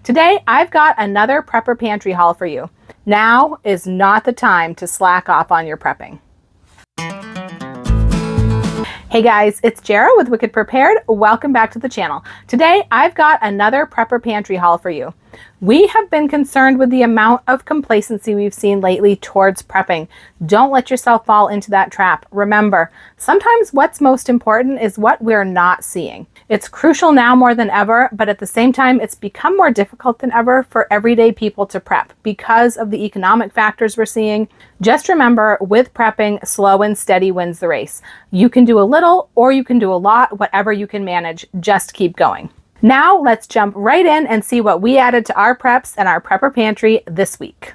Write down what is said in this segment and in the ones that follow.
Today, I've got another Prepper Pantry haul for you. Now is not the time to slack off on your prepping. Hey guys, it's Jara with Wicked Prepared. Welcome back to the channel. Today, I've got another Prepper Pantry haul for you. We have been concerned with the amount of complacency we've seen lately towards prepping. Don't let yourself fall into that trap. Remember, sometimes what's most important is what we're not seeing. It's crucial now more than ever, but at the same time, it's become more difficult than ever for everyday people to prep because of the economic factors we're seeing. Just remember, with prepping, slow and steady wins the race. You can do a little or you can do a lot, whatever you can manage. Just keep going. Now let's jump right in and see what we added to our preps and our Prepper Pantry this week.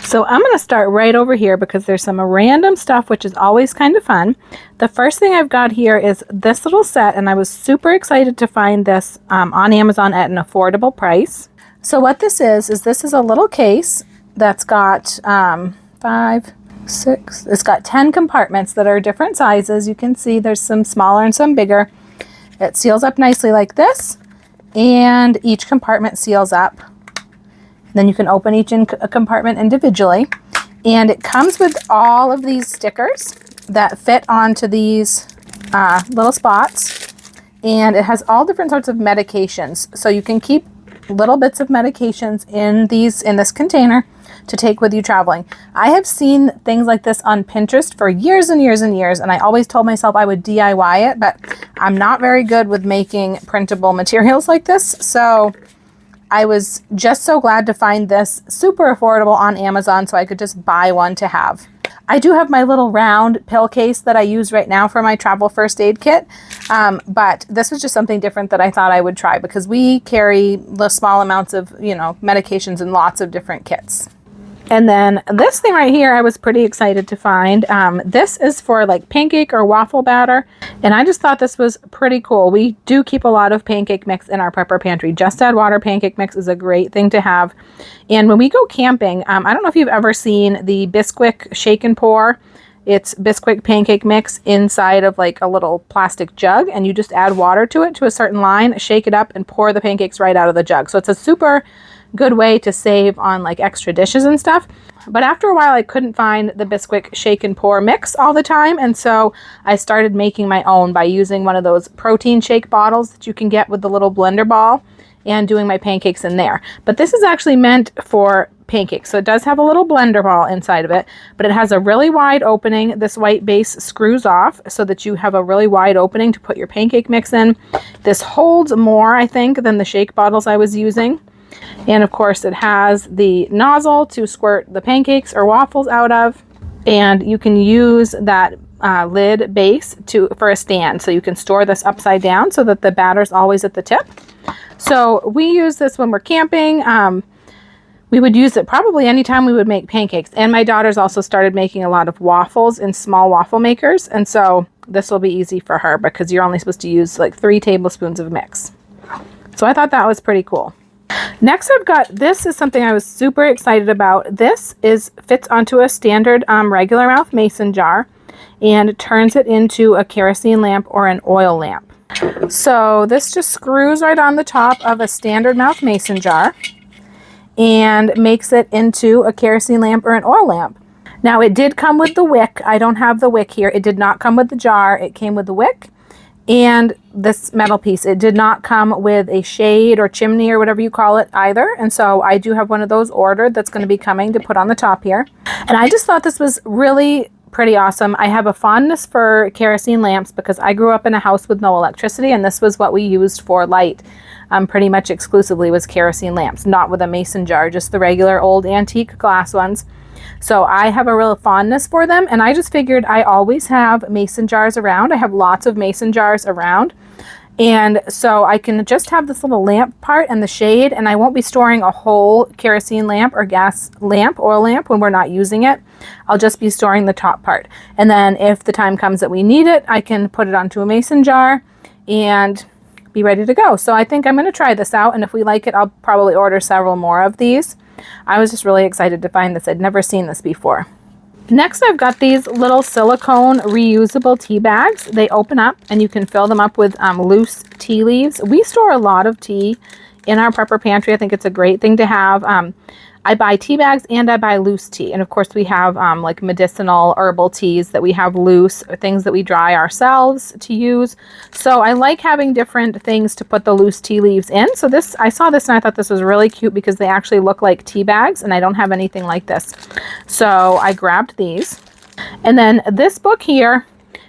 So I'm going to start right over here because there's some random stuff, which is always kind of fun. The first thing I've got here is this little set, and I was super excited to find this on Amazon at an affordable price. So what this is this is a little case that's got 5, 6, it's got 10 compartments that are different sizes. You can see there's some smaller and some bigger. It seals up nicely like this, and each compartment seals up. Then you can open each compartment individually, and it comes with all of these stickers that fit onto these little spots, and it has all different sorts of medications. So you can keep little bits of medications in this container to take with you traveling. I have seen things like this on Pinterest for years and years and years, and I always told myself I would DIY it, but I'm not very good with making printable materials like this. So I was just so glad to find this super affordable on Amazon so I could just buy one to have. I do have my little round pill case that I use right now for my travel first aid kit, but this was just something different that I thought I would try because we carry the small amounts of, medications in lots of different kits. And then this thing right here, I was pretty excited to find. This is for like pancake or waffle batter. And I just thought this was pretty cool. We do keep a lot of pancake mix in our Prepper Pantry. Just Add Water pancake mix is a great thing to have. And when we go camping, I don't know if you've ever seen the Bisquick Shake and Pour. It's Bisquick pancake mix inside of like a little plastic jug, and you just add water to it to a certain line, shake it up, and pour the pancakes right out of the jug. So it's a super good way to save on like extra dishes and stuff. But after a while, I couldn't find the Bisquick Shake and Pour mix all the time, and so I started making my own by using one of those protein shake bottles that you can get with the little blender ball and doing my pancakes in there. But this is actually meant for pancakes, so it does have a little blender ball inside of it, but it has a really wide opening. This white base screws off so that you have a really wide opening to put your pancake mix in. This holds more, I think, than the shake bottles I was using. And of course, it has the nozzle to squirt the pancakes or waffles out of, and you can use that lid base for a stand, so you can store this upside down so that the batter's always at the tip. So we use this when we're camping. We would use it probably anytime we would make pancakes. And my daughter's also started making a lot of waffles in small waffle makers, and so this will be easy for her because you're only supposed to use like 3 tablespoons of mix. So I thought that was pretty cool. Next, I've got, this is something I was super excited about. This fits onto a standard regular mouth mason jar and turns it into a kerosene lamp or an oil lamp. So this just screws right on the top of a standard mouth mason jar and makes it into a kerosene lamp or an oil lamp. Now, it did come with the wick. I don't have the wick here. It did not come with the jar. It came with the wick and this metal piece. It did not come with a shade or chimney or whatever you call it either. And so I do have one of those ordered that's going to be coming to put on the top here. And I just thought this was really pretty awesome. I have a fondness for kerosene lamps because I grew up in a house with no electricity, and this was what we used for light. Pretty much exclusively was kerosene lamps, not with a mason jar, just the regular old antique glass ones. So I have a real fondness for them, and I just figured I always have mason jars around. I have lots of mason jars around, and so I can just have this little lamp part and the shade, and I won't be storing a whole kerosene lamp or gas lamp, oil lamp, when we're not using it. I'll just be storing the top part, and then if the time comes that we need it, I can put it onto a mason jar and be ready to go. So I think I'm going to try this out, and if we like it, I'll probably order several more of these. I was just really excited to find this. I'd never seen this before. Next, I've got these little silicone reusable tea bags. They open up and you can fill them up with loose tea leaves. We store a lot of tea in our Prepper Pantry. I think it's a great thing to have. I buy tea bags and I buy loose tea. And of course we have like medicinal herbal teas that we have loose, or things that we dry ourselves to use. So I like having different things to put the loose tea leaves in. So this, I saw this and I thought this was really cute because they actually look like tea bags and I don't have anything like this. So I grabbed these. And then this book here,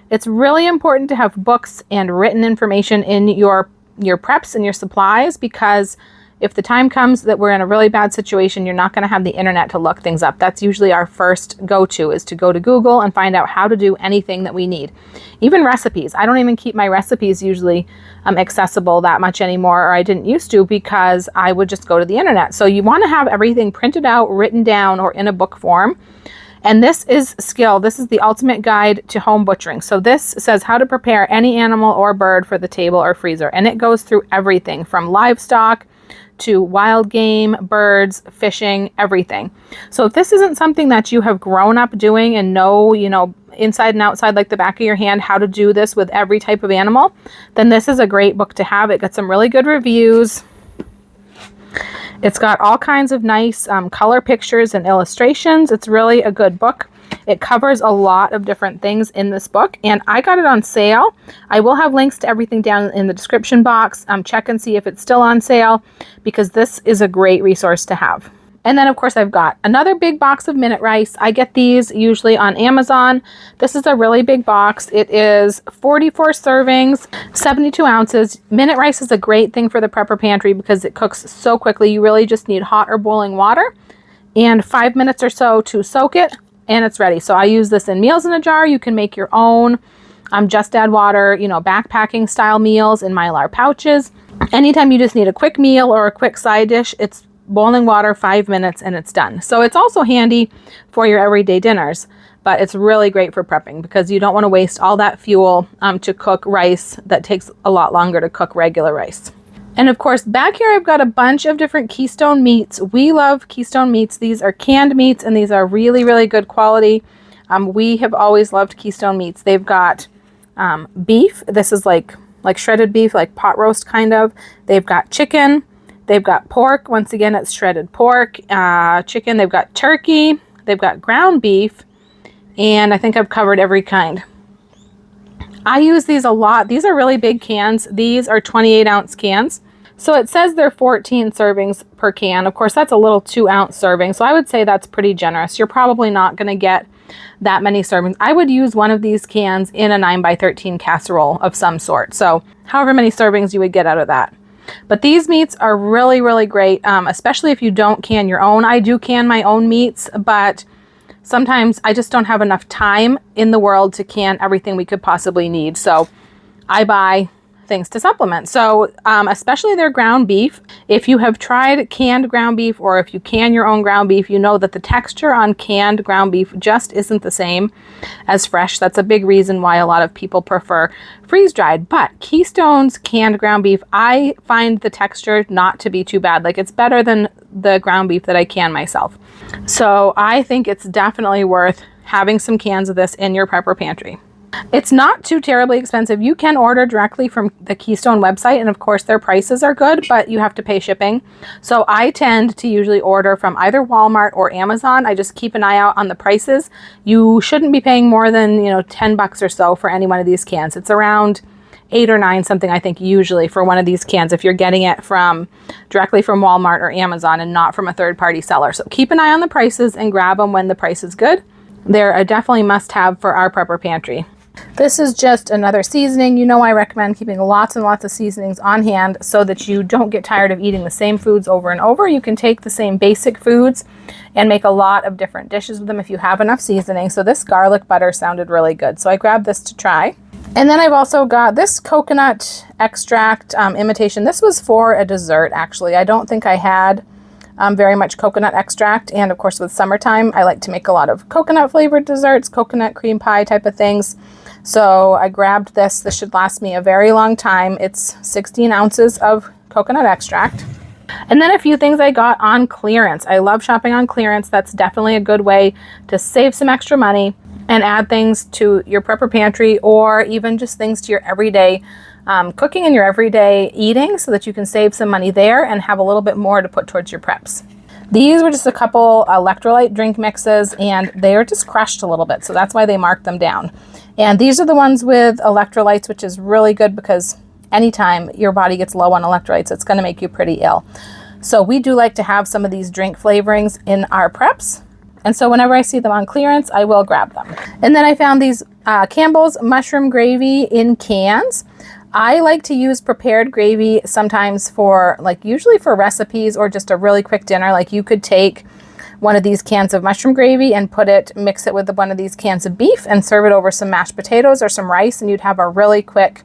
it's really important to have books and written information in your preps and your supplies, because if the time comes that we're in a really bad situation, you're not going to have the internet to look things up. That's usually our first go-to, is to go to Google and find out how to do anything that we need. Even recipes. I don't even keep my recipes usually accessible that much anymore, or I didn't used to, because I would just go to the internet. So you want to have everything printed out, written down, or in a book form. And this is Skill. This is the ultimate guide to home butchering. So this says how to prepare any animal or bird for the table or freezer. And it goes through everything from livestock to wild game, birds, fishing, everything. So if this isn't something that you have grown up doing and know, you know, inside and outside like the back of your hand, how to do this with every type of animal, then this is a great book to have. It got some really good reviews. It's got all kinds of nice color pictures and illustrations. It's really a good book. It covers a lot of different things in this book, and I got it on sale. I will have links to everything down in the description box. Check and see if it's still on sale, because this is a great resource to have. And then of course I've got another big box of minute rice. I get these usually on Amazon. This is a really big box. It is 44 servings, 72 ounces. Minute rice is a great thing for the Prepper Pantry because it cooks so quickly. You really just need hot or boiling water and 5 minutes or so to soak it, and it's ready. So I use this in meals in a jar. You can make your own. Just add water, you know, backpacking style meals in Mylar pouches. Anytime you just need a quick meal or a quick side dish, it's boiling water, 5 minutes, and it's done. So it's also handy for your everyday dinners, but it's really great for prepping because you don't want to waste all that fuel to cook rice that takes a lot longer to cook regular rice. And of course, back here I've got a bunch of different Keystone meats. We love Keystone meats. These are canned meats, and these are really, really good quality. We have always loved Keystone meats. They've got beef. This is like shredded beef, like pot roast kind of. They've got chicken. They've got pork. Once again, it's shredded pork, chicken. They've got turkey. They've got ground beef. And I think I've covered every kind. I use these a lot. These are really big cans. These are 28-ounce cans. So it says they're 14 servings per can. Of course, that's a little 2-ounce serving. So I would say that's pretty generous. You're probably not going to get that many servings. I would use one of these cans in a 9x13 casserole of some sort. So however many servings you would get out of that. But these meats are really, really great, especially if you don't can your own. I do can my own meats, but sometimes I just don't have enough time in the world to can everything we could possibly need. So I buy things to supplement. So especially their ground beef. If you have tried canned ground beef, or if you can your own ground beef, you know that the texture on canned ground beef just isn't the same as fresh. That's a big reason why a lot of people prefer freeze-dried. But Keystone's canned ground beef, I find the texture not to be too bad. Like, it's better than the ground beef that I can myself. So I think it's definitely worth having some cans of this in your Prepper Pantry. It's not too terribly expensive. You can order directly from the Keystone website, and of course their prices are good, but you have to pay shipping. So I tend to usually order from either Walmart or Amazon. I just keep an eye out on the prices. You shouldn't be paying more than, you know, 10 bucks or so for any one of these cans. It's around 8 or 9 something, I think, usually for one of these cans if you're getting it from directly from Walmart or Amazon and not from a third-party seller. So keep an eye on the prices and grab them when the price is good. They're a definitely must-have for our Prepper Pantry. This is just another seasoning. You know, I recommend keeping lots and lots of seasonings on hand so that you don't get tired of eating the same foods over and over. You can take the same basic foods and make a lot of different dishes with them if you have enough seasoning. So this garlic butter sounded really good, so I grabbed this to try. And then I've also got this coconut extract imitation. This was for a dessert, actually. I don't think I had very much coconut extract, and of course with summertime I like to make a lot of coconut flavored desserts, coconut cream pie type of things. So I grabbed this. This should last me a very long time. It's 16 ounces of coconut extract. And then a few things I got on clearance. I love shopping on clearance. That's definitely a good way to save some extra money and add things to your Prepper Pantry, or even just things to your everyday cooking in your everyday eating so that you can save some money there and have a little bit more to put towards your preps. These were just a couple electrolyte drink mixes, and they are just crushed a little bit, so that's why they marked them down. And these are the ones with electrolytes, which is really good because anytime your body gets low on electrolytes, it's going to make you pretty ill. So we do like to have some of these drink flavorings in our preps. And so whenever I see them on clearance, I will grab them. And then I found these Campbell's mushroom gravy in cans. I like to use prepared gravy sometimes for, like, usually for recipes or just a really quick dinner. Like, you could take one of these cans of mushroom gravy and mix it with one of these cans of beef and serve it over some mashed potatoes or some rice, and you'd have a really quick,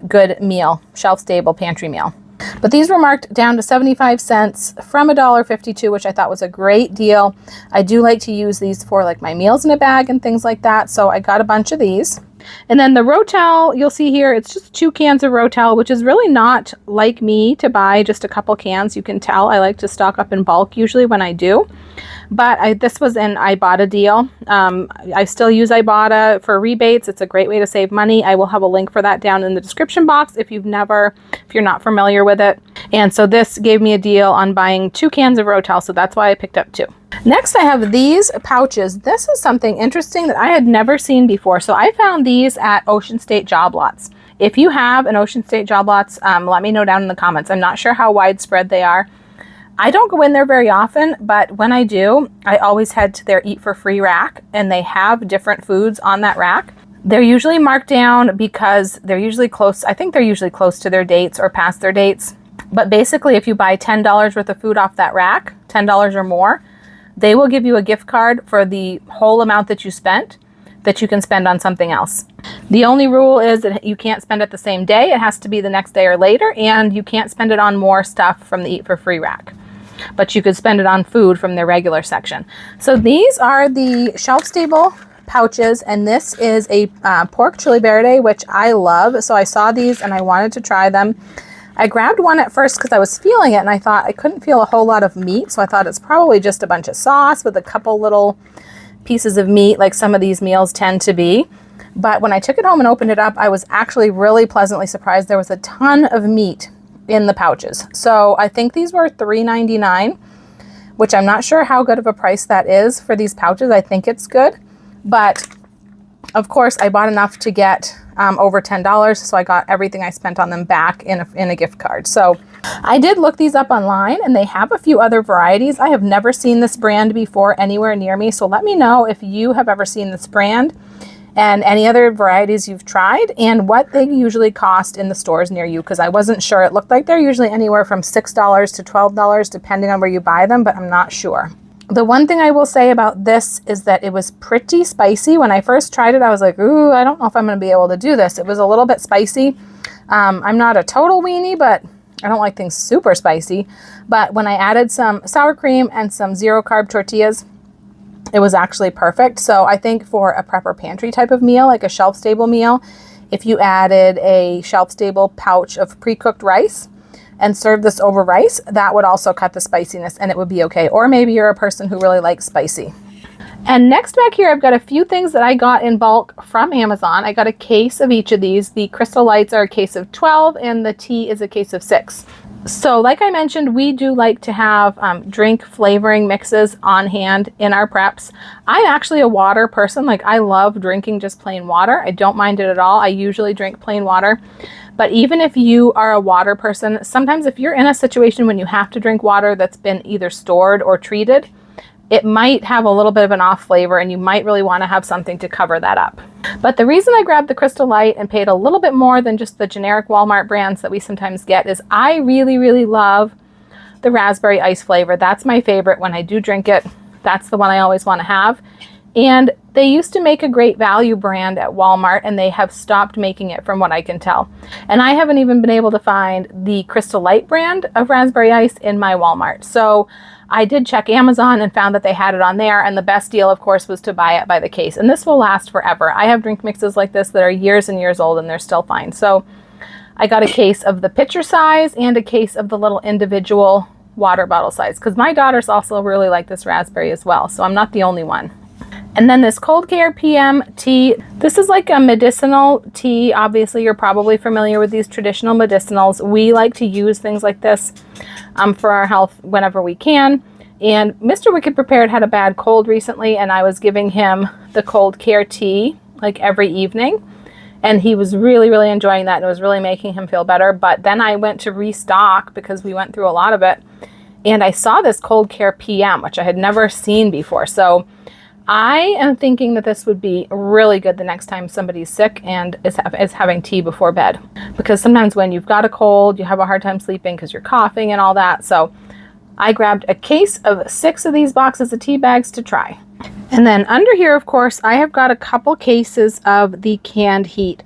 good meal, shelf-stable pantry meal. But these were marked down to 75 cents from $1.52, which I thought was a great deal. I do like to use these for, like, my meals in a bag and things like that, so I got a bunch of these. And then the Rotel, you'll see here, it's just 2 cans of Rotel, which is really not like me to buy just a couple cans. You can tell I like to stock up in bulk usually when I do. But this was an Ibotta deal. I still use Ibotta for rebates. It's a great way to save money. I will have a link for that down in the description box if you're not familiar with it. And so this gave me a deal on buying 2 cans of Rotel, so that's why I picked up 2. Next, I have these pouches. This is something interesting that I had never seen before. So I found these at Ocean State Job Lots. If you have an Ocean State Job Lots, let me know down in the comments. I'm not sure how widespread they are. I don't go in there very often, but when I do, I always head to their Eat for Free rack, and they have different foods on that rack. They're usually marked down because they're usually close. I think they're usually close to their dates or past their dates. But basically, if you buy $10 worth of food off that rack, $10 or more, they will give you a gift card for the whole amount that you spent that you can spend on something else. The only rule is that you can't spend it the same day. It has to be the next day or later, and you can't spend it on more stuff from the Eat for Free rack. But you could spend it on food from their regular section. So these are the shelf-stable pouches, and this is a pork chili verde, which I love. So I saw these and I wanted to try them. I grabbed one at first because I was feeling it, and I thought I couldn't feel a whole lot of meat, so I thought it's probably just a bunch of sauce with a couple little pieces of meat like some of these meals tend to be. But when I took it home and opened it up, I was actually really pleasantly surprised. There was a ton of meat in the pouches. So I think these were $3.99, which I'm not sure how good of a price that is for these pouches. I think it's good, but of course I bought enough to get over $10, so I got everything I spent on them back in a gift card. So I did look these up online, and they have a few other varieties. I have never seen this brand before anywhere near me, so let me know if you have ever seen this brand and any other varieties you've tried, and what they usually cost in the stores near you, because I wasn't sure. It looked like they're usually anywhere from $6 to $12 depending on where you buy them, but I'm not sure. The one thing I will say about this is that it was pretty spicy. When I first tried it, I was like, ooh, I don't know if I'm going to be able to do this. It was a little bit spicy. I'm not a total weenie, but I don't like things super spicy. But when I added some sour cream and some zero-carb tortillas, it was actually perfect. So I think for a Prepper Pantry type of meal, like a shelf-stable meal, if you added a shelf-stable pouch of pre-cooked rice and served this over rice, that would also cut the spiciness and it would be okay. Or maybe you're a person who really likes spicy. And next back here, I've got a few things that I got in bulk from Amazon. I got a case of each of these. The Crystal Lights are a case of 12 and the tea is a case of 6. So like I mentioned, we do like to have drink flavoring mixes on hand in our preps. I'm actually a water person. Like, I love drinking just plain water. I don't mind it at all. I usually drink plain water. But even if you are a water person, sometimes if you're in a situation when you have to drink water that's been either stored or treated, it might have a little bit of an off flavor, and you might really want to have something to cover that up. But the reason I grabbed the Crystal Light and paid a little bit more than just the generic Walmart brands that we sometimes get is I really, really love the raspberry ice flavor. That's my favorite when I do drink it. That's the one I always want to have. And they used to make a great value brand at Walmart, and they have stopped making it from what I can tell. And I haven't even been able to find the Crystal Light brand of raspberry ice in my Walmart. So I did check Amazon and found that they had it on there, and the best deal, of course, was to buy it by the case. And this will last forever. I have drink mixes like this that are years and years old, and they're still fine. So I got a case of the pitcher size and a case of the little individual water bottle size, because my daughters also really like this raspberry as well, so I'm not the only one. And then this cold care PM tea, this is like a medicinal tea. Obviously, you're probably familiar with these traditional medicinals. We like to use things like this for our health whenever we can. And Mr. Wicked Prepared had a bad cold recently, and I was giving him the cold care tea like every evening. And he was really, really enjoying that, and it was really making him feel better. But then I went to restock because we went through a lot of it. And I saw this cold care PM, which I had never seen before. So I am thinking that this would be really good the next time somebody's sick and is having tea before bed. Because sometimes when you've got a cold, you have a hard time sleeping because you're coughing and all that. So I grabbed a case of 6 of these boxes of tea bags to try. And then under here, of course, I have got a couple cases of the canned heat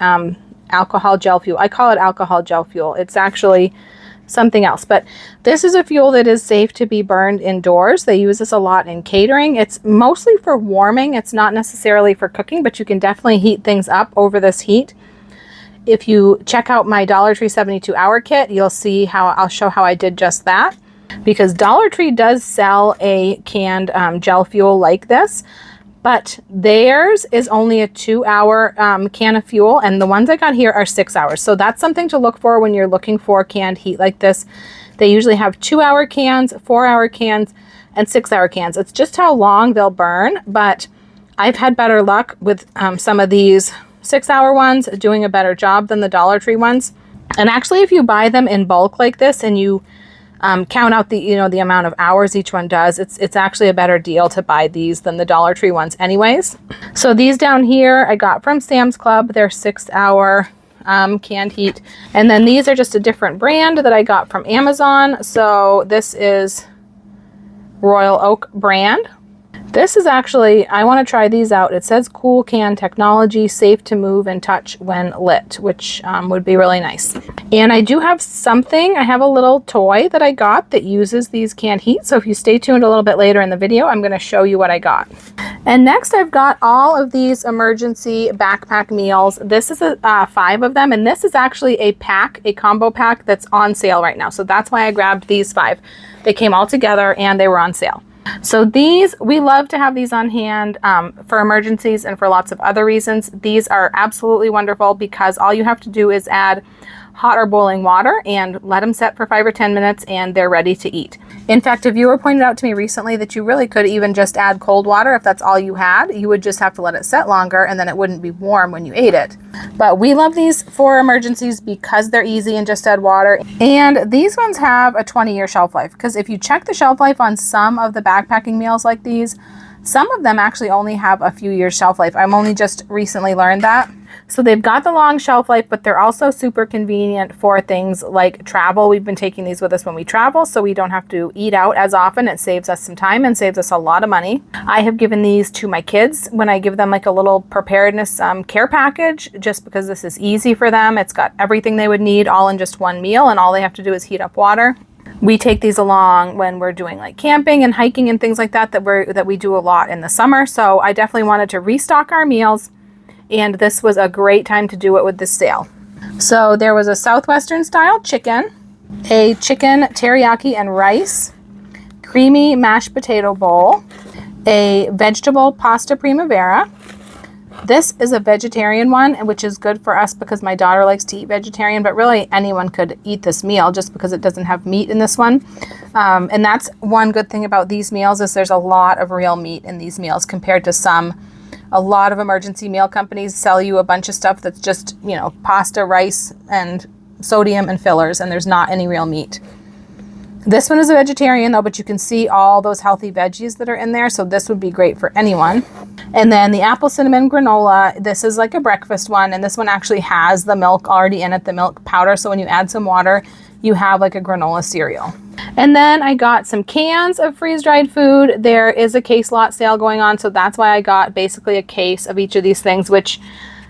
alcohol gel fuel. I call it alcohol gel fuel. It's actually something else, but this is a fuel that is safe to be burned indoors. They use this a lot in catering. It's mostly for warming. It's not necessarily for cooking, but you can definitely heat things up over this heat. If you check out my Dollar Tree 72-hour kit, you'll see how I'll show how I did just that, because Dollar Tree does sell a canned gel fuel like this, but theirs is only a 2-hour can of fuel, and the ones I got here are 6 hours. So that's something to look for when you're looking for canned heat like this. They usually have 2-hour cans, 4-hour cans, and 6-hour cans. It's just how long they'll burn, but I've had better luck with some of these 6-hour ones doing a better job than the Dollar Tree ones. And actually, if you buy them in bulk like this and you count out the amount of hours each one does, it's actually a better deal to buy these than the Dollar Tree ones anyways. So these down here I got from Sam's Club. They're 6-hour canned heat. And then these are just a different brand that I got from Amazon. So this is Royal Oak brand. This is actually, I want to try these out. It says cool can technology, safe to move and touch when lit, which would be really nice. And I do have something, I have a little toy that I got that uses these canned heat. So if you stay tuned a little bit later in the video, I'm going to show you what I got. And next I've got all of these emergency backpack meals. This is 5 of them. And this is actually a combo pack that's on sale right now. So that's why I grabbed these 5. They came all together and they were on sale. So these, we love to have these on hand for emergencies and for lots of other reasons. These are absolutely wonderful because all you have to do is add hot or boiling water and let them set for 5 or 10 minutes and they're ready to eat. In fact, a viewer pointed out to me recently that you really could even just add cold water if that's all you had. You would just have to let it set longer and then it wouldn't be warm when you ate it. But we love these for emergencies because they're easy and just add water. And these ones have a 20-year shelf life, because if you check the shelf life on some of the backpacking meals like these, some of them actually only have a few years shelf life. I'm only just recently learned that. So they've got the long shelf life, but they're also super convenient for things like travel. We've been taking these with us when we travel, so we don't have to eat out as often. It saves us some time and saves us a lot of money. I have given these to my kids when I give them like a little preparedness care package, just because this is easy for them. It's got everything they would need all in just one meal, and all they have to do is heat up water. We take these along when we're doing like camping and hiking and things like that that we do a lot in the summer. So I definitely wanted to restock our meals, and this was a great time to do it with this sale. So there was a Southwestern style chicken, a chicken teriyaki and rice, creamy mashed potato bowl, a vegetable pasta primavera. This is a vegetarian one, which is good for us because my daughter likes to eat vegetarian, but really anyone could eat this meal just because it doesn't have meat in this one. And that's one good thing about these meals, is there's a lot of real meat in these meals compared to a lot of emergency meal companies sell you a bunch of stuff that's just, pasta, rice, and sodium and fillers, and there's not any real meat. This one is a vegetarian though, but you can see all those healthy veggies that are in there, so this would be great for anyone. And then the apple cinnamon granola, this is like a breakfast one, and this one actually has the milk already in it, the milk powder, so when you add some water, you have like a granola cereal. And then I got some cans of freeze-dried food. There is a case lot sale going on, so that's why I got basically a case of each of these things, which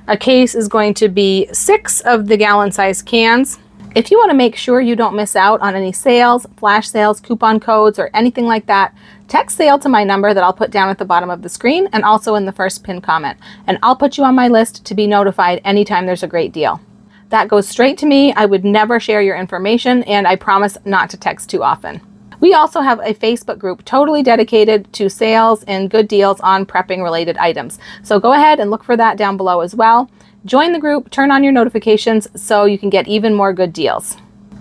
a case is going to be 6 of the gallon-sized cans. If you want to make sure you don't miss out on any sales, flash sales, coupon codes, or anything like that, text sale to my number that I'll put down at the bottom of the screen and also in the first pinned comment. And I'll put you on my list to be notified anytime there's a great deal. That goes straight to me. I would never share your information, and I promise not to text too often. We also have a Facebook group totally dedicated to sales and good deals on prepping related items. So go ahead and look for that down below as well. Join the group, turn on your notifications so you can get even more good deals.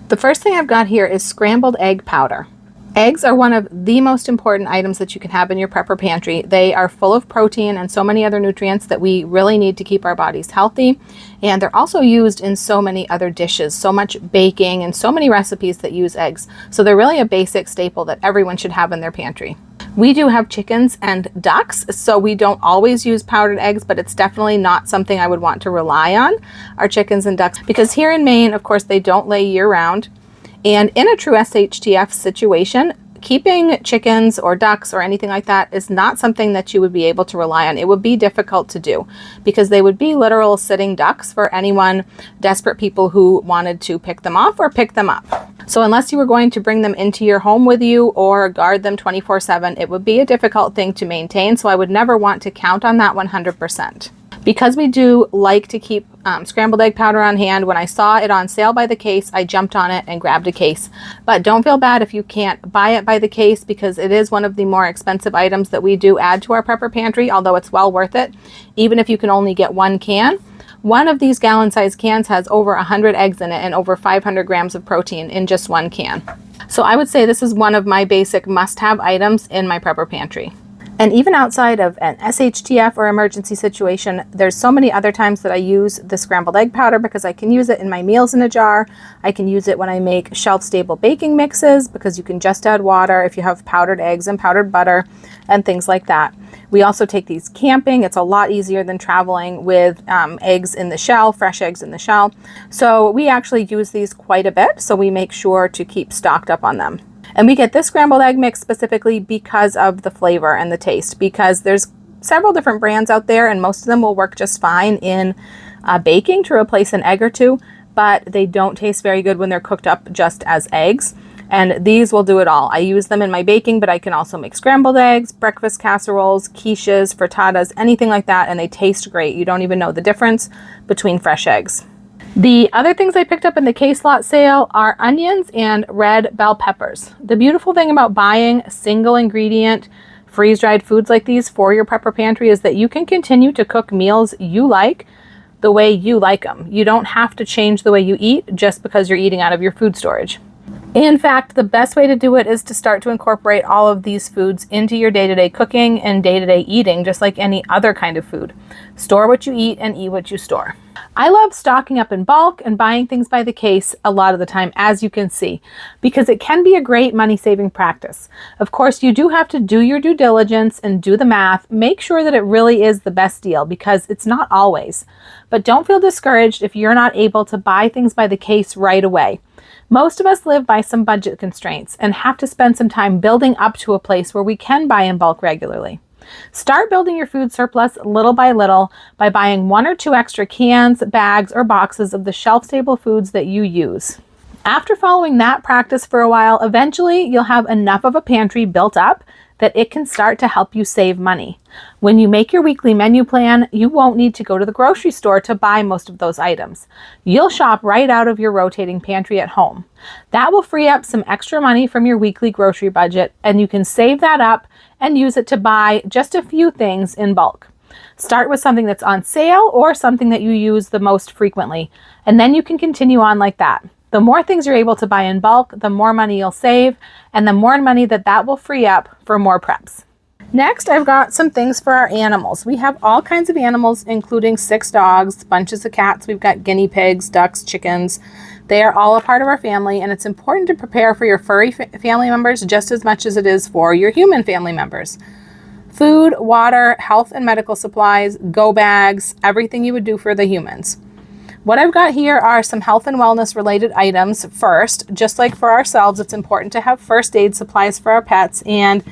The first thing I've got here is scrambled egg powder. Eggs are one of the most important items that you can have in your prepper pantry. They are full of protein and so many other nutrients that we really need to keep our bodies healthy. And they're also used in so many other dishes, so much baking and so many recipes that use eggs. So they're really a basic staple that everyone should have in their pantry. We do have chickens and ducks, so we don't always use powdered eggs, but it's definitely not something I would want to rely on, our chickens and ducks, because here in Maine, of course, they don't lay year round. And in a true SHTF situation, keeping chickens or ducks or anything like that is not something that you would be able to rely on. It would be difficult to do because they would be literal sitting ducks for anyone, desperate people who wanted to pick them off or pick them up. So unless you were going to bring them into your home with you or guard them 24/7, it would be a difficult thing to maintain. So I would never want to count on that 100%. Because we do like to keep scrambled egg powder on hand, when I saw it on sale by the case, I jumped on it and grabbed a case. But don't feel bad if you can't buy it by the case, because it is one of the more expensive items that we do add to our prepper pantry, although it's well worth it, even if you can only get one can. One of these gallon-sized cans has over 100 eggs in it and over 500 grams of protein in just one can. So I would say this is one of my basic must-have items in my prepper pantry. And even outside of an SHTF or emergency situation, there's so many other times that I use the scrambled egg powder because I can use it in my meals in a jar. I can use it when I make shelf-stable baking mixes because you can just add water if you have powdered eggs and powdered butter and things like that. We also take these camping. It's a lot easier than traveling with eggs in the shell, fresh eggs in the shell. So we actually use these quite a bit, so we make sure to keep stocked up on them. And we get this scrambled egg mix specifically because of the flavor and the taste, because there's several different brands out there and most of them will work just fine in baking to replace an egg or two, but they don't taste very good when they're cooked up just as eggs. And these will do it all. I use them in my baking, but I can also make scrambled eggs, breakfast casseroles, quiches, frittatas, anything like that, and they taste great. You don't even know the difference between fresh eggs. The other things I picked up in the case lot sale are onions and red bell peppers. The beautiful thing about buying single ingredient freeze-dried foods like these for your prepper pantry is that you can continue to cook meals you like the way you like them. You don't have to change the way you eat just because you're eating out of your food storage. In fact, the best way to do it is to start to incorporate all of these foods into your day-to-day cooking and day-to-day eating, just like any other kind of food. Store what you eat and eat what you store. I love stocking up in bulk and buying things by the case a lot of the time, as you can see, because it can be a great money-saving practice. Of course, you do have to do your due diligence and do the math. Make sure that it really is the best deal, because it's not always. But don't feel discouraged if you're not able to buy things by the case right away. Most of us live by some budget constraints and have to spend some time building up to a place where we can buy in bulk regularly. Start building your food surplus little by little by buying 1 or 2 extra cans, bags, or boxes of the shelf-stable foods that you use. After following that practice for a while, eventually you'll have enough of a pantry built up that it can start to help you save money. When you make your weekly menu plan, you won't need to go to the grocery store to buy most of those items. You'll shop right out of your rotating pantry at home. That will free up some extra money from your weekly grocery budget, and you can save that up and use it to buy just a few things in bulk. Start with something that's on sale or something that you use the most frequently, and then you can continue on like that. The more things you're able to buy in bulk, the more money you'll save, and the more money that will free up for more preps. Next, I've got some things for our animals. We have all kinds of animals, including 6 dogs, bunches of cats. We've got guinea pigs, ducks, chickens. They are all a part of our family, and it's important to prepare for your furry family members just as much as it is for your human family members. Food, water, health and medical supplies, go bags, everything you would do for the humans. What I've got here are some health and wellness related items. First, just like for ourselves, it's important to have first aid supplies for our pets, and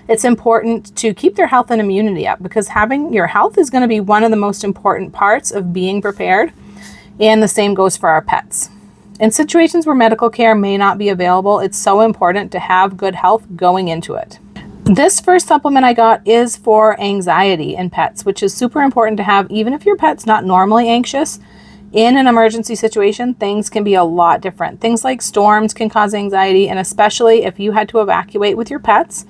it's important to keep their health and immunity up, because having your health is going to be one of the most important parts of being prepared, and the same goes for our pets. In situations where medical care may not be available, it's so important to have good health going into it. This first supplement I got is for anxiety in pets, which is super important to have even if your pet's not normally anxious. In an emergency situation, things can be a lot different. Things like storms can cause anxiety, and especially if you had to evacuate with your pets.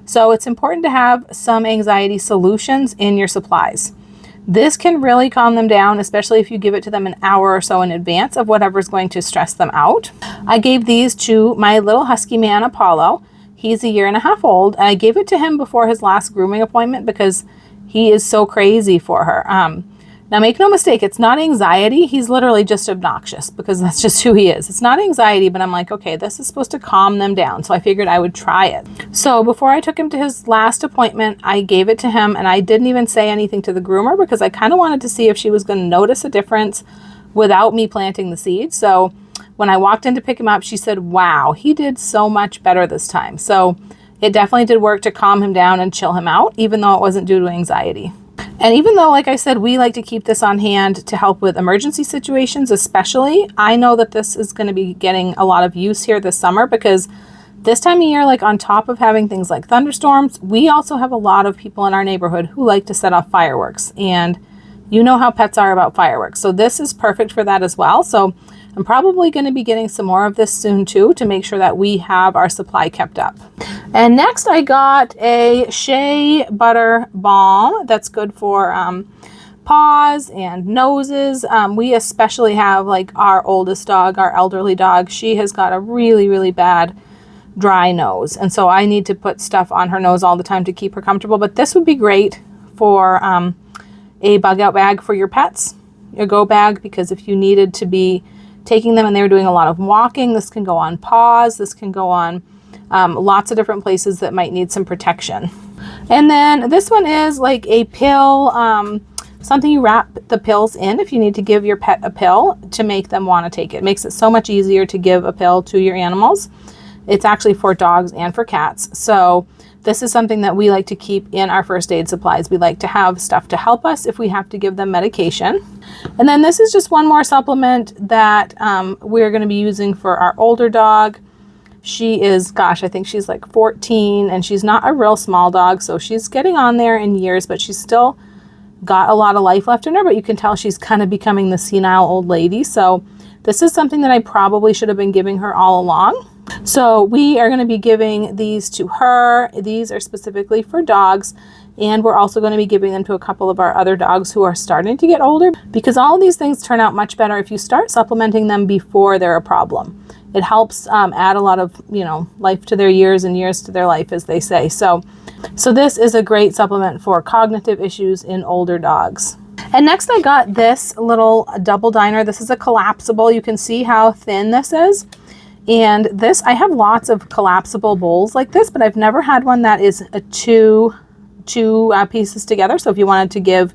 So it's important to have some anxiety solutions in your supplies. This can really calm them down, especially if you give it to them an hour or so in advance of whatever's going to stress them out. I gave these to my little husky man, Apollo. He's 1.5 years old, and I gave it to him before his last grooming appointment because he is so crazy for her. Now, make no mistake, it's not anxiety. He's literally just obnoxious because that's just who he is. It's not anxiety, but I'm like, okay, this is supposed to calm them down. So I figured I would try it. So before I took him to his last appointment, I gave it to him, and I didn't even say anything to the groomer because I kind of wanted to see if she was going to notice a difference without me planting the seed. So when I walked in to pick him up, she said, wow, he did so much better this time. So it definitely did work to calm him down and chill him out, even though it wasn't due to anxiety. And even though, like I said, we like to keep this on hand to help with emergency situations, especially, I know that this is going to be getting a lot of use here this summer because this time of year, like on top of having things like thunderstorms, we also have a lot of people in our neighborhood who like to set off fireworks. And you know how pets are about fireworks. So this is perfect for that as well. So I'm probably going to be getting some more of this soon too to make sure that we have our supply kept up. And next I got a shea butter balm that's good for paws and noses. We especially have like our oldest dog, our elderly dog. She has got a really, really bad dry nose. And so I need to put stuff on her nose all the time to keep her comfortable. But this would be great for a bug out bag for your pets, your go bag, because if you needed to be taking them and they were doing a lot of walking, this can go on paws, this can go on lots of different places that might need some protection. And then this one is like a pill, something you wrap the pills in if you need to give your pet a pill to make them want to take it. It makes it so much easier to give a pill to your animals. It's actually for dogs and for cats. So this is something that we like to keep in our first aid supplies. We like to have stuff to help us if we have to give them medication. And then this is just one more supplement that we're going to be using for our older dog. She is, gosh, I think she's like 14, and she's not a real small dog, so she's getting on there in years, but she's still got a lot of life left in her, but you can tell she's kind of becoming the senile old lady. So this is something that I probably should have been giving her all along. So we are going to be giving these to her. These are specifically for dogs, and we're also going to be giving them to a couple of our other dogs who are starting to get older, because all of these things turn out much better if you start supplementing them before they're a problem. It helps add a lot of, life to their years and years to their life, as they say. So this is a great supplement for cognitive issues in older dogs. And next I got this little double diner. This is a collapsible. You can see how thin this is. And this, I have lots of collapsible bowls like this, but I've never had one that is a two pieces together. So if you wanted to give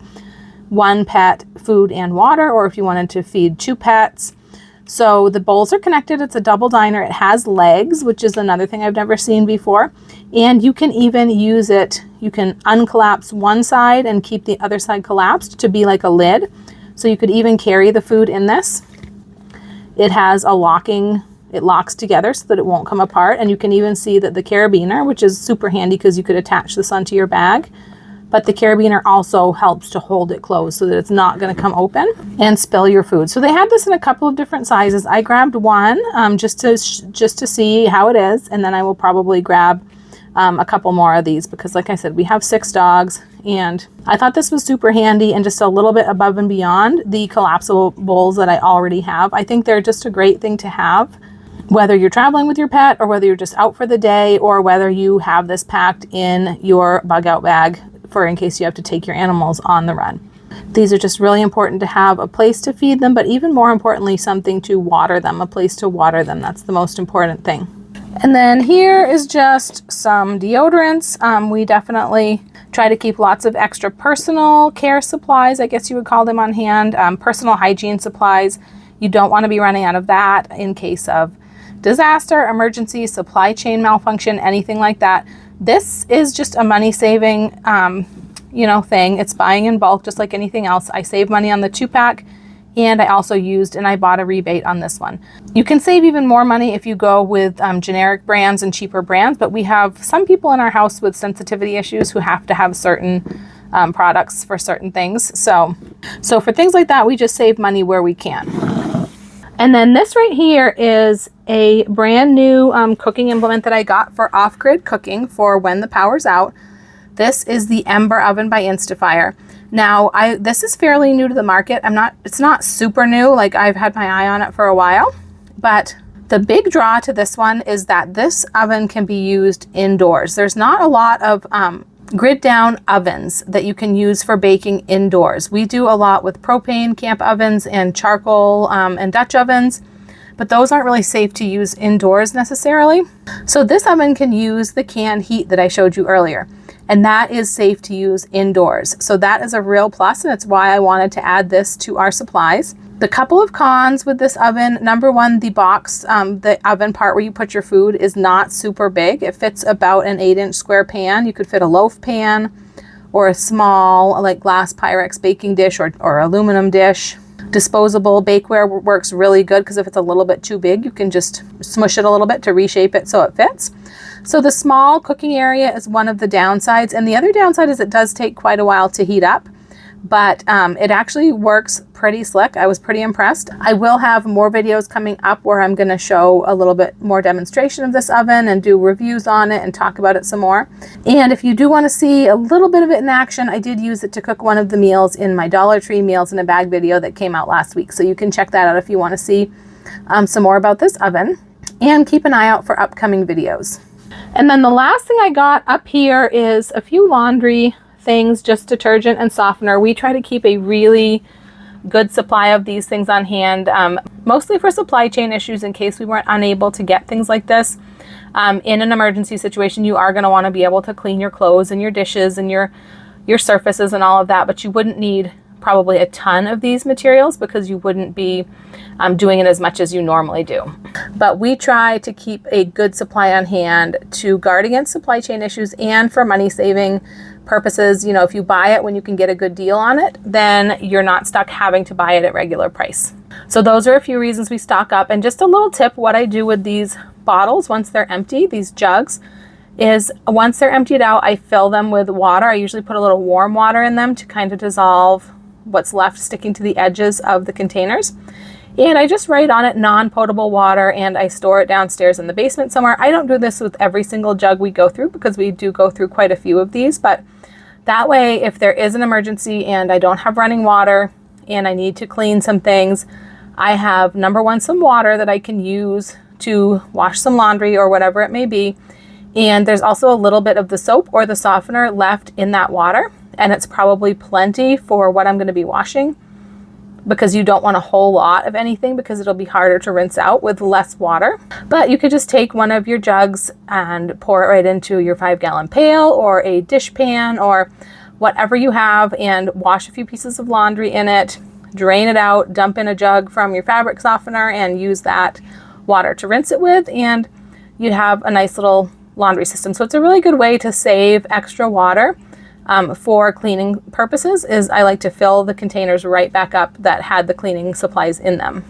one pet food and water, or if you wanted to feed 2 pets. So the bowls are connected. It's a double diner. It has legs, which is another thing I've never seen before. And you can even use it. You can uncollapse one side and keep the other side collapsed to be like a lid. So you could even carry the food in this. It has a locking, it locks together so that it won't come apart. And you can even see that the carabiner, which is super handy because you could attach this onto your bag. But the carabiner also helps to hold it closed so that it's not going to come open and spill your food. So they had this in a couple of different sizes. I grabbed one just to see how it is, and then I will probably grab a couple more of these because, like I said, we have 6 dogs, and I thought this was super handy and just a little bit above and beyond the collapsible bowls that I already have. I think they're just a great thing to have, whether you're traveling with your pet or whether you're just out for the day, or whether you have this packed in your bug out bag for in case you have to take your animals on the run. These are just really important to have a place to feed them, but even more importantly, something to water them, a place to water them. That's the most important thing. And then here is just some deodorants. We definitely try to keep lots of extra personal care supplies, I guess you would call them, on hand. Personal hygiene supplies. You don't want to be running out of that in case of disaster, emergency, supply chain malfunction, anything like that. This is just a money saving, thing. It's buying in bulk, just like anything else. I save money on the 2-pack, and I also I bought a rebate on this one. You can save even more money if you go with generic brands and cheaper brands, but we have some people in our house with sensitivity issues who have to have certain products for certain things. So for things like that, we just save money where we can. And then this right here is a brand new cooking implement that I got for off-grid cooking for when the power's out. This is the Ember Oven by Instafire. Now, this is fairly new to the market. It's not super new, like I've had my eye on it for a while, but the big draw to this one is that this oven can be used indoors. There's not a lot of grid down ovens that you can use for baking indoors. We do a lot with propane camp ovens and charcoal and Dutch ovens, but those aren't really safe to use indoors necessarily. So this oven can use the canned heat that I showed you earlier, and that is safe to use indoors. So that is a real plus, and it's why I wanted to add this to our supplies. The couple of cons with this oven, number one, the box, the oven part where you put your food is not super big. It fits about an 8-inch square pan. You could fit a loaf pan or a small like glass Pyrex baking dish or aluminum dish. Disposable bakeware works really good because if it's a little bit too big, you can just smush it a little bit to reshape it so it fits. So the small cooking area is one of the downsides, and the other downside is it does take quite a while to heat up, but it actually works pretty slick. I was pretty impressed. I will have more videos coming up where I'm going to show a little bit more demonstration of this oven and do reviews on it and talk about it some more. And if you do want to see a little bit of it in action, I did use it to cook one of the meals in my Dollar Tree meals in a bag video that came out last week. So you can check that out if you want to see some more about this oven, and keep an eye out for upcoming videos. And then the last thing I got up here is a few laundry things, just detergent and softener. We try to keep a really good supply of these things on hand, mostly for supply chain issues in case we weren't unable to get things like this. In an emergency situation, you are going to want to be able to clean your clothes and your dishes and your surfaces and all of that, but you wouldn't need probably a ton of these materials because you wouldn't be doing it as much as you normally do. But we try to keep a good supply on hand to guard against supply chain issues and for money saving purposes. You know, if you buy it when you can get a good deal on it, then you're not stuck having to buy it at regular price. So those are a few reasons we stock up. And just a little tip, what I do with these bottles once they're empty, these jugs, is once they're emptied out, I fill them with water. I usually put a little warm water in them to kind of dissolve what's left sticking to the edges of the containers. And I just write on it non-potable water, and I store it downstairs in the basement somewhere. I don't do this with every single jug we go through because we do go through quite a few of these, but that way if there is an emergency and I don't have running water and I need to clean some things, I have, number one, some water that I can use to wash some laundry or whatever it may be. And there's also a little bit of the soap or the softener left in that water, and it's probably plenty for what I'm going to be washing, because you don't want a whole lot of anything because it'll be harder to rinse out with less water. But you could just take one of your jugs and pour it right into your 5-gallon pail or a dish pan or whatever you have and wash a few pieces of laundry in it, drain it out, dump in a jug from your fabric softener and use that water to rinse it with, and you'd have a nice little laundry system. So it's a really good way to save extra water. For cleaning purposes is I like to fill the containers right back up that had the cleaning supplies in them.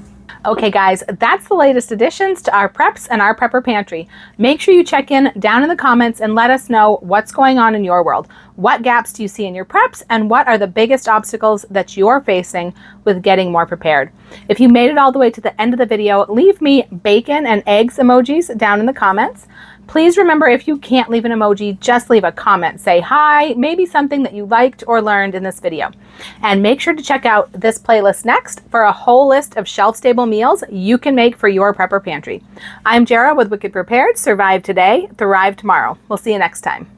Okay guys, that's the latest additions to our preps and our Prepper Pantry. Make sure you check in down in the comments and let us know what's going on in your world. What gaps do you see in your preps, and what are the biggest obstacles that you're facing with getting more prepared? If you made it all the way to the end of the video, leave me bacon and eggs emojis down in the comments. Please remember, if you can't leave an emoji, just leave a comment. Say hi, maybe something that you liked or learned in this video. And make sure to check out this playlist next for a whole list of shelf-stable meals you can make for your Prepper Pantry. I'm Jara with Wicked Prepared. Survive today, thrive tomorrow. We'll see you next time.